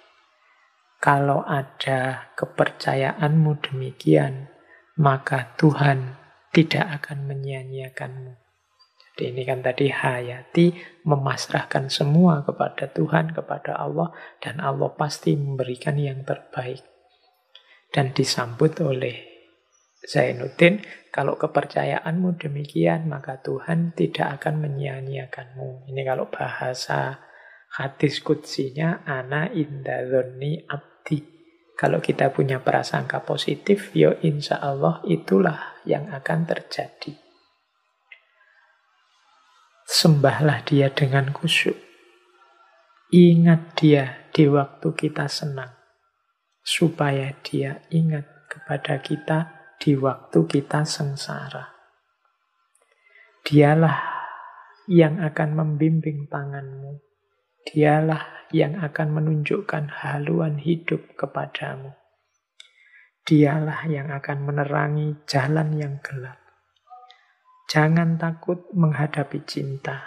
Kalau ada kepercayaanmu demikian, maka Tuhan tidak akan menyia-nyiakanmu. Jadi ini kan tadi Hayati memasrahkan semua kepada Tuhan, kepada Allah, dan Allah pasti memberikan yang terbaik. Dan disambut oleh Zainuddin, kalau kepercayaanmu demikian, maka Tuhan tidak akan menyia-nyiakanmu. Ini kalau bahasa hadis qudsinya, ana inda dzonni abdi. Kalau kita punya prasangka positif, ya insya Allah itulah yang akan terjadi. Sembahlah dia dengan khusyuk. Ingat dia di waktu kita senang, supaya dia ingat kepada kita di waktu kita sengsara. Dialah yang akan membimbing tanganmu. Dialah yang akan menunjukkan haluan hidup kepadamu. Dialah yang akan menerangi jalan yang gelap. Jangan takut menghadapi cinta.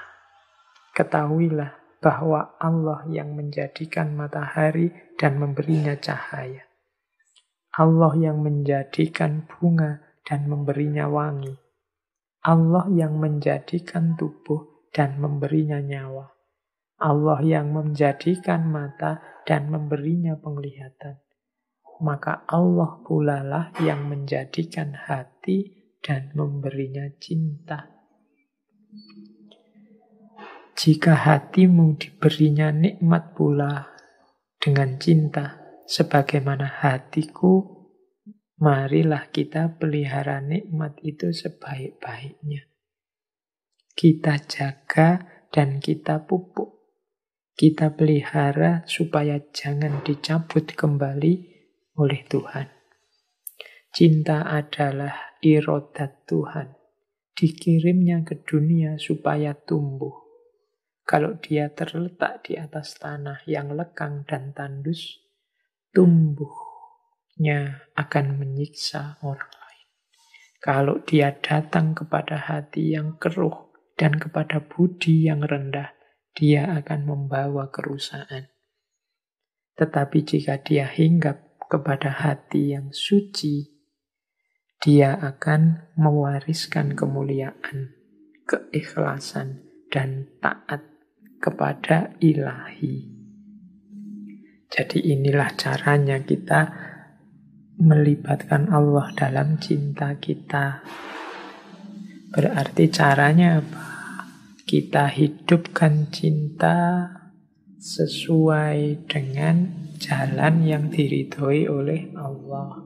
Ketahuilah bahwa Allah yang menjadikan matahari dan memberinya cahaya. Allah yang menjadikan bunga dan memberinya wangi. Allah yang menjadikan tubuh dan memberinya nyawa. Allah yang menjadikan mata dan memberinya penglihatan. Maka Allah pula lah yang menjadikan hati dan memberinya cinta. Jika hatimu diberinya nikmat pula dengan cinta, sebagaimana hatiku, marilah kita pelihara nikmat itu sebaik-baiknya. Kita jaga dan kita pupuk. Kita pelihara supaya jangan dicabut kembali oleh Tuhan. Cinta adalah irodat Tuhan. Dikirimnya ke dunia supaya tumbuh. Kalau dia terletak di atas tanah yang lekang dan tandus, tumbuhnya akan menyiksa orang lain. Kalau dia datang kepada hati yang keruh dan kepada budi yang rendah, dia akan membawa kerusakan. Tetapi jika dia hinggap kepada hati yang suci, dia akan mewariskan kemuliaan, keikhlasan, dan taat kepada ilahi. Jadi inilah caranya kita melibatkan Allah dalam cinta kita. Berarti caranya apa? Kita hidupkan cinta sesuai dengan jalan yang diridhoi oleh Allah.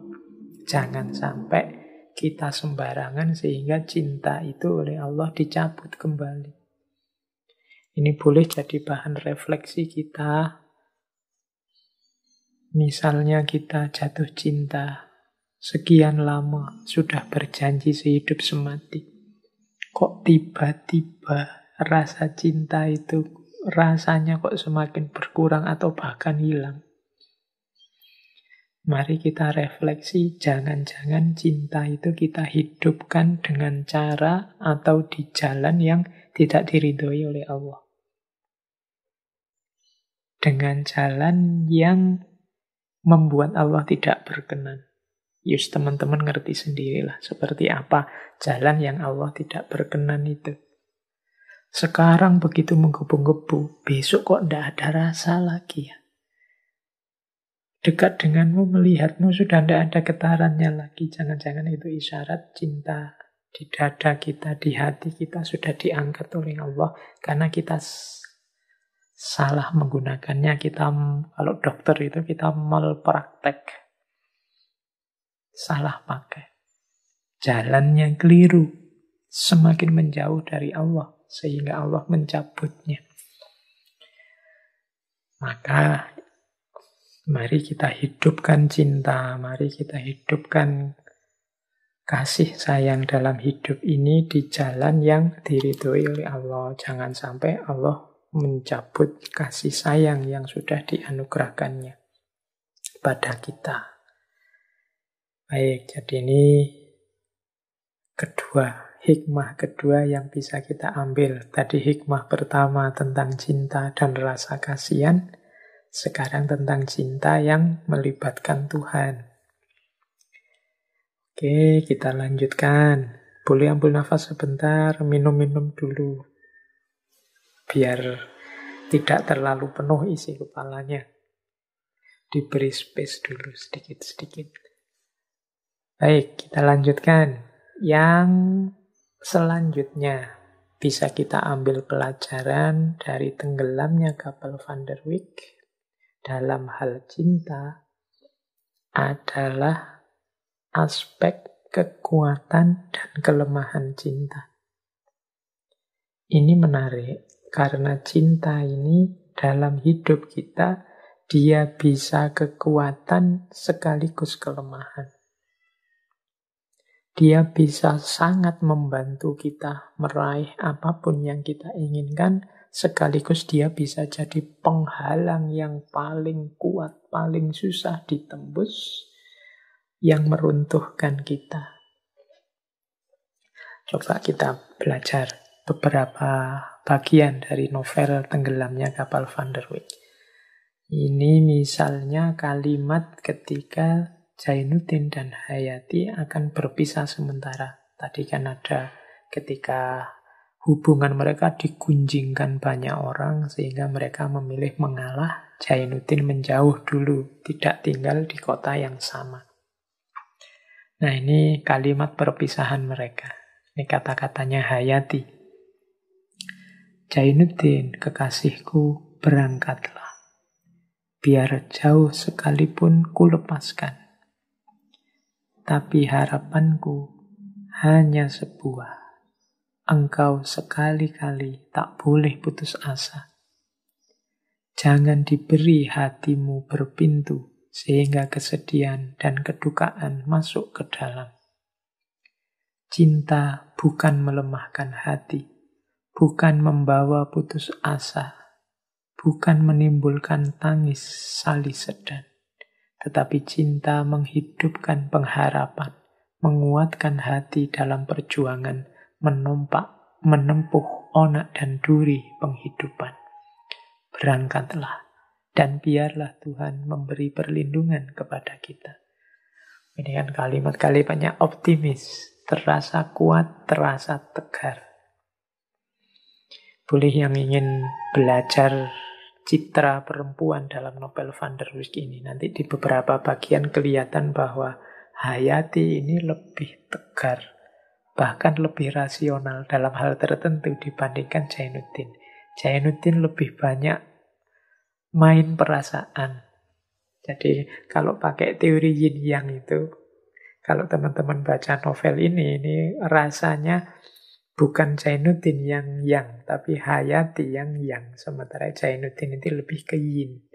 Jangan sampai kita sembarangan sehingga cinta itu oleh Allah dicabut kembali. Ini boleh jadi bahan refleksi kita. Misalnya kita jatuh cinta, sekian lama sudah berjanji sehidup semati. Kok tiba-tiba rasa cinta itu rasanya kok semakin berkurang atau bahkan hilang? Mari kita refleksi, jangan-jangan cinta itu kita hidupkan dengan cara atau di jalan yang tidak diridhoi oleh Allah. Dengan jalan yang membuat Allah tidak berkenan. Yus, teman-teman ngerti sendirilah seperti apa jalan yang Allah tidak berkenan itu. Sekarang begitu menggebu-gebu, besok kok tidak ada rasa lagi ya. Dekat denganmu, melihatmu, sudah tidak ada getarannya lagi. Jangan-jangan itu isyarat cinta di dada kita, di hati kita sudah diangkat oleh Allah. Karena kita salah menggunakannya. Kita, kalau dokter itu kita malpraktek. Salah pakai. Jalannya keliru. Semakin menjauh dari Allah. Sehingga Allah mencabutnya. Maka mari kita hidupkan cinta, mari kita hidupkan kasih sayang dalam hidup ini di jalan yang diridhoi oleh Allah. Jangan sampai Allah mencabut kasih sayang yang sudah dianugerahkannya pada kita. Baik, jadi ini hikmah kedua yang bisa kita ambil. Tadi hikmah pertama tentang cinta dan rasa kasihan. Sekarang tentang cinta yang melibatkan Tuhan. Oke, kita lanjutkan. Boleh ambil nafas sebentar, minum-minum dulu. Biar tidak terlalu penuh isi kepalanya. Diberi space dulu sedikit-sedikit. Baik, kita lanjutkan. Yang selanjutnya bisa kita ambil pelajaran dari tenggelamnya kapal Van der Wijk dalam hal cinta adalah aspek kekuatan dan kelemahan cinta. Ini menarik karena cinta ini dalam hidup kita dia bisa kekuatan sekaligus kelemahan. Dia bisa sangat membantu kita meraih apapun yang kita inginkan, sekaligus dia bisa jadi penghalang yang paling kuat, paling susah ditembus, yang meruntuhkan kita. Coba kita belajar beberapa bagian dari novel Tenggelamnya Kapal Van der Wijk. Ini misalnya kalimat ketika Zainuddin dan Hayati akan berpisah sementara. Tadi kan ada ketika hubungan mereka digunjingkan banyak orang sehingga mereka memilih mengalah. Zainuddin menjauh dulu, tidak tinggal di kota yang sama. Nah, ini kalimat perpisahan mereka. Ini kata-katanya Hayati. Zainuddin, kekasihku, berangkatlah. Biar jauh sekalipun ku lepaskan. Tapi harapanku hanya sebuah. Engkau sekali-kali tak boleh putus asa. Jangan diberi hatimu berpintu sehingga kesedihan dan kedukaan masuk ke dalam. Cinta bukan melemahkan hati, bukan membawa putus asa, bukan menimbulkan tangis salih sedan, Tetapi cinta menghidupkan pengharapan, menguatkan hati dalam perjuangan, menempuh onak dan duri penghidupan. Berangkatlah, dan biarlah Tuhan memberi perlindungan kepada kita. Ini kan kalimat-kalimatnya optimis, terasa kuat, terasa tegar. Boleh yang ingin belajar citra perempuan dalam novel Van der Wijk ini, nanti di beberapa bagian kelihatan bahwa Hayati ini lebih tegar, bahkan lebih rasional dalam hal tertentu dibandingkan Jainuddin. Jainuddin lebih banyak main perasaan. Jadi kalau pakai teori yin yang itu, kalau teman-teman baca novel ini rasanya bukan Jainuddin yang, tapi Hayati yang. Sementara Jainuddin itu lebih ke yin.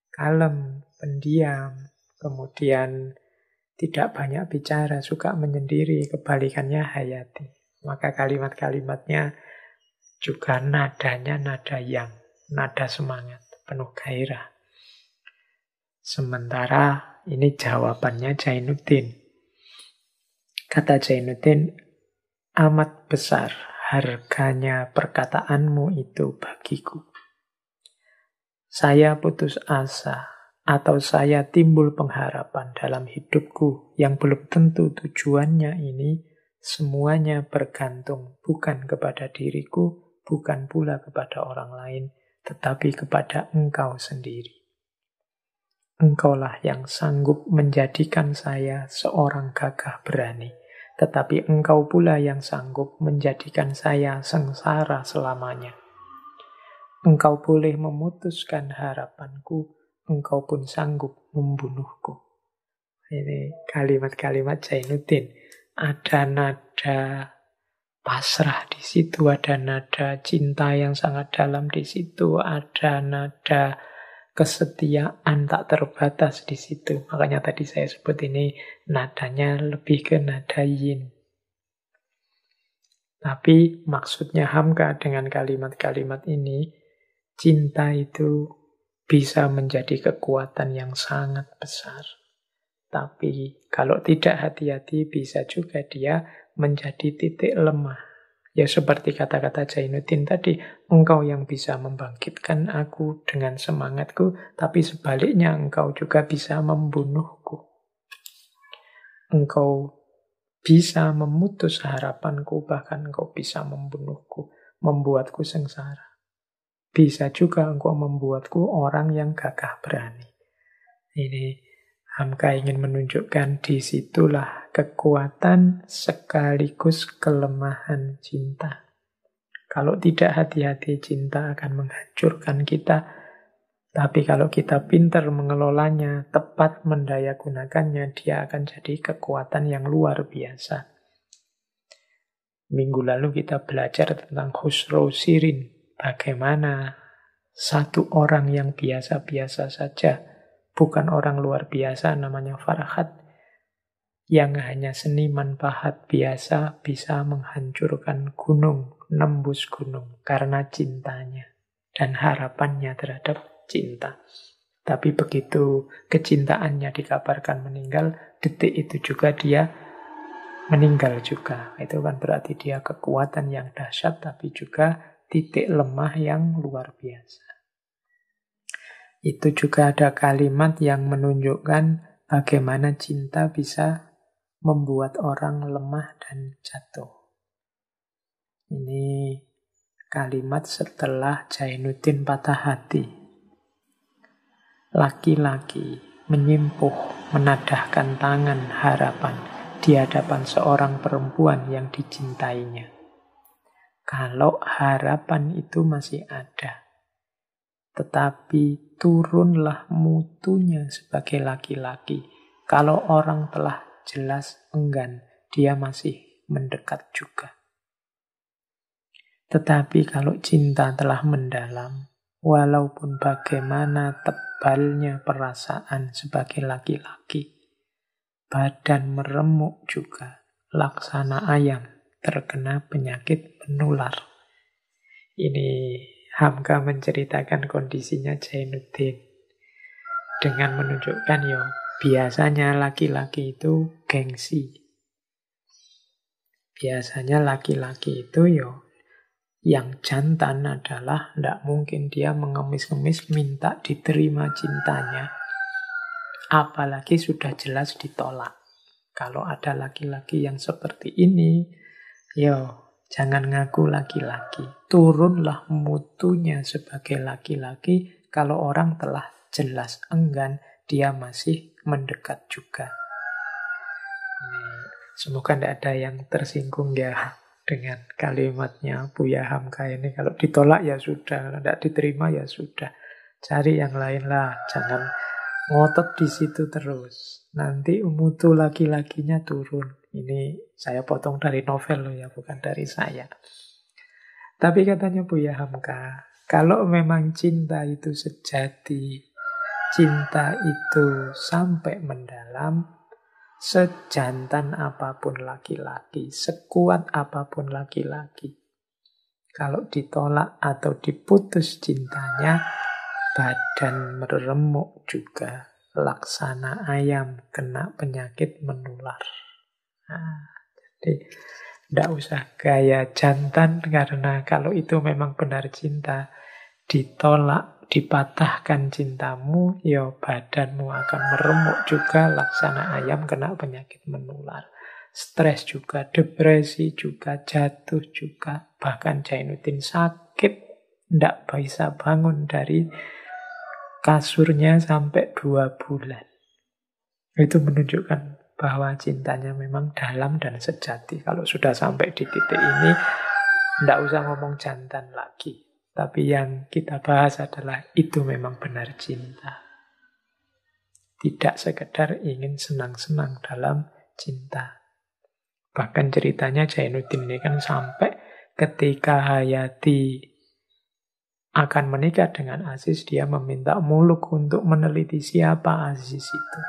Kalem, pendiam, kemudian tidak banyak bicara, suka menyendiri. Kebalikannya Hayati. Maka kalimat-kalimatnya juga nadanya nada yang, nada semangat, penuh gairah. Sementara ini jawabannya Jainuddin. Kata Jainuddin, amat besar harganya perkataanmu itu bagiku. Saya putus asa atau saya timbul pengharapan dalam hidupku yang belum tentu tujuannya ini, semuanya bergantung bukan kepada diriku, bukan pula kepada orang lain, tetapi kepada engkau sendiri. Engkaulah yang sanggup menjadikan saya seorang gagah berani. Tetapi engkau pula yang sanggup menjadikan saya sengsara selamanya. Engkau boleh memutuskan harapanku, engkau pun sanggup membunuhku. Ini kalimat-kalimat Jainuddin. Ada nada pasrah di situ, ada nada cinta yang sangat dalam di situ, ada nada kesetiaan tak terbatas di situ. Makanya tadi saya sebut ini nadanya lebih ke nada yin. Tapi maksudnya Hamka dengan kalimat-kalimat ini, cinta itu bisa menjadi kekuatan yang sangat besar. Tapi kalau tidak hati-hati bisa juga dia menjadi titik lemah. Ya seperti kata-kata Jainuddin tadi, engkau yang bisa membangkitkan aku dengan semangatku, tapi sebaliknya engkau juga bisa membunuhku. Engkau bisa memutus harapanku, bahkan engkau bisa membunuhku, membuatku sengsara. Bisa juga engkau membuatku orang yang gagah berani. Ini Hamka ingin menunjukkan disitulah kekuatan sekaligus kelemahan cinta. Kalau tidak hati-hati, cinta akan menghancurkan kita. Tapi kalau kita pintar mengelolanya, tepat mendayagunakannya, dia akan jadi kekuatan yang luar biasa. Minggu lalu kita belajar tentang Khusro Shirin. Bagaimana satu orang yang biasa-biasa saja, bukan orang luar biasa namanya Farhat, yang hanya seniman pahat biasa bisa menghancurkan gunung, nembus gunung karena cintanya dan harapannya terhadap cinta. Tapi begitu kecintaannya dikabarkan meninggal, detik itu juga dia meninggal juga. Itu kan berarti dia kekuatan yang dahsyat, tapi juga titik lemah yang luar biasa. Itu juga ada kalimat yang menunjukkan bagaimana cinta bisa membuat orang lemah dan jatuh. Ini kalimat setelah Jainuddin patah hati. Laki-laki menyimpuh, menadahkan tangan harapan di hadapan seorang perempuan yang dicintainya. Kalau harapan itu masih ada, tetapi turunlah mutunya sebagai laki-laki. Kalau orang telah jelas enggan, dia masih mendekat juga. Tetapi kalau cinta telah mendalam, walaupun bagaimana tebalnya perasaan sebagai laki-laki, badan meremuk juga, laksana ayam terkena penyakit menular. Ini Hamka menceritakan kondisinya Jainuddin dengan menunjukkan Biasanya laki-laki itu gengsi. Biasanya laki-laki itu yang jantan adalah tidak mungkin dia mengemis-ngemis minta diterima cintanya. Apalagi sudah jelas ditolak. Kalau ada laki-laki yang seperti ini, jangan ngaku laki-laki. Turunlah mutunya sebagai laki-laki. Kalau orang telah jelas enggan, dia masih mendekat juga. Semoga tidak ada yang tersinggung ya dengan kalimatnya Buya Hamka ini. Kalau ditolak ya sudah, kalau tidak diterima ya sudah. Cari yang lain lah, jangan ngotot di situ terus. Nanti mutu laki-lakinya turun. Ini saya potong dari novel loh ya, bukan dari saya. Tapi katanya Buya Hamka, kalau memang cinta itu sejati, cinta itu sampai mendalam, sejantan apapun laki-laki, sekuat apapun laki-laki, kalau ditolak atau diputus cintanya, badan meremuk juga, laksana ayam kena penyakit menular. Jadi tidak usah gaya jantan, karena kalau itu memang benar cinta, ditolak, dipatahkan cintamu, badanmu akan meremuk juga, laksana ayam kena penyakit menular. Stres juga, depresi juga, jatuh juga. Bahkan Jainuddin sakit, tidak bisa bangun dari kasurnya sampai 2 bulan. Itu menunjukkan bahwa cintanya memang dalam dan sejati. Kalau sudah sampai di titik ini, tidak usah ngomong jantan lagi. Tapi yang kita bahas adalah itu memang benar cinta. Tidak sekedar ingin senang-senang dalam cinta. Bahkan ceritanya Jainuddin ini kan sampai ketika Hayati akan menikah dengan Aziz, dia meminta Muluk untuk meneliti siapa Aziz itu.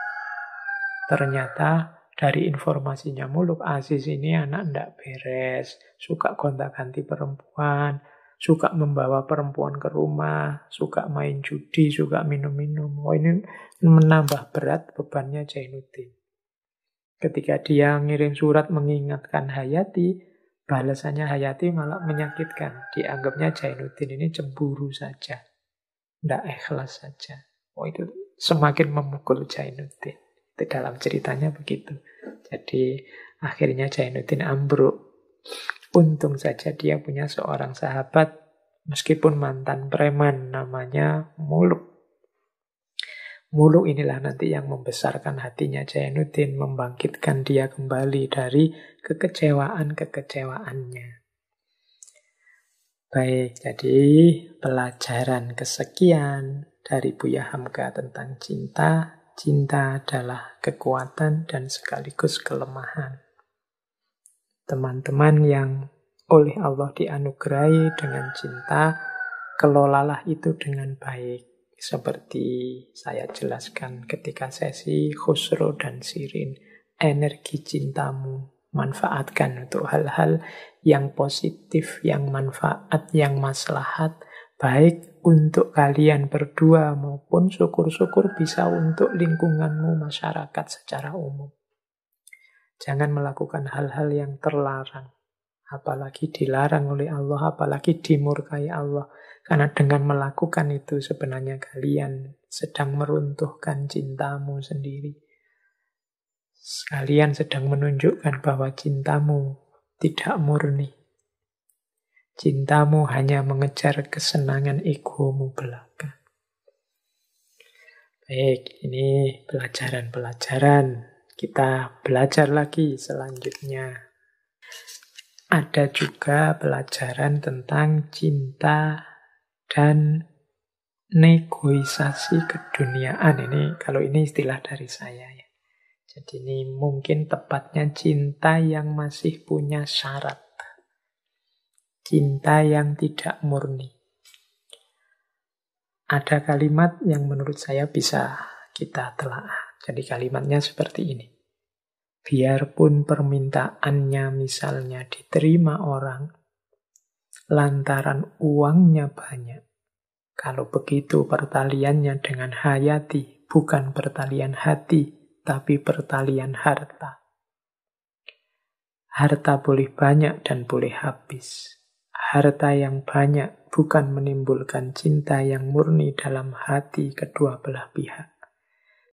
Ternyata dari informasinya Muluk, Aziz ini anak ndak beres, suka gonta-ganti perempuan, suka membawa perempuan ke rumah, suka main judi, suka minum-minum. Ini menambah berat bebannya Jainuddin. Ketika dia ngirim surat mengingatkan Hayati, balasannya Hayati malah menyakitkan. Dianggapnya Jainuddin ini cemburu saja, ndak ikhlas saja. Itu semakin memukul Jainuddin. Itu dalam ceritanya begitu. Jadi akhirnya Jainuddin ambruk. Untung saja dia punya seorang sahabat, meskipun mantan preman, namanya Muluk. Muluk inilah nanti yang membesarkan hatinya Jainuddin, membangkitkan dia kembali dari kekecewaan-kekecewaannya. Baik, jadi pelajaran kesekian dari Buya Hamka tentang cinta. Cinta adalah kekuatan dan sekaligus kelemahan. Teman-teman yang oleh Allah dianugerahi dengan cinta, kelolalah itu dengan baik. Seperti saya jelaskan ketika sesi Khusro dan Sirin. Energi cintamu manfaatkan untuk hal-hal yang positif, yang manfaat, yang maslahat. Baik untuk kalian berdua maupun syukur-syukur bisa untuk lingkunganmu, masyarakat secara umum. Jangan melakukan hal-hal yang terlarang. Apalagi dilarang oleh Allah, apalagi dimurkai Allah. Karena dengan melakukan itu sebenarnya kalian sedang meruntuhkan cintamu sendiri. Kalian sedang menunjukkan bahwa cintamu tidak murni. Cintamu hanya mengejar kesenangan egomu belaka. Baik, ini pelajaran-pelajaran. Kita belajar lagi selanjutnya. Ada juga pelajaran tentang cinta dan negosiasi keduniaan. Ini kalau ini istilah dari saya ya. Jadi ini mungkin tepatnya cinta yang masih punya syarat. Cinta yang tidak murni. Ada kalimat yang menurut saya bisa kita telaah. Jadi kalimatnya seperti ini. Biarpun permintaannya misalnya diterima orang, lantaran uangnya banyak. Kalau begitu pertaliannya dengan Hayati bukan pertalian hati, tapi pertalian harta. Harta boleh banyak dan boleh habis. Harta yang banyak bukan menimbulkan cinta yang murni dalam hati kedua belah pihak.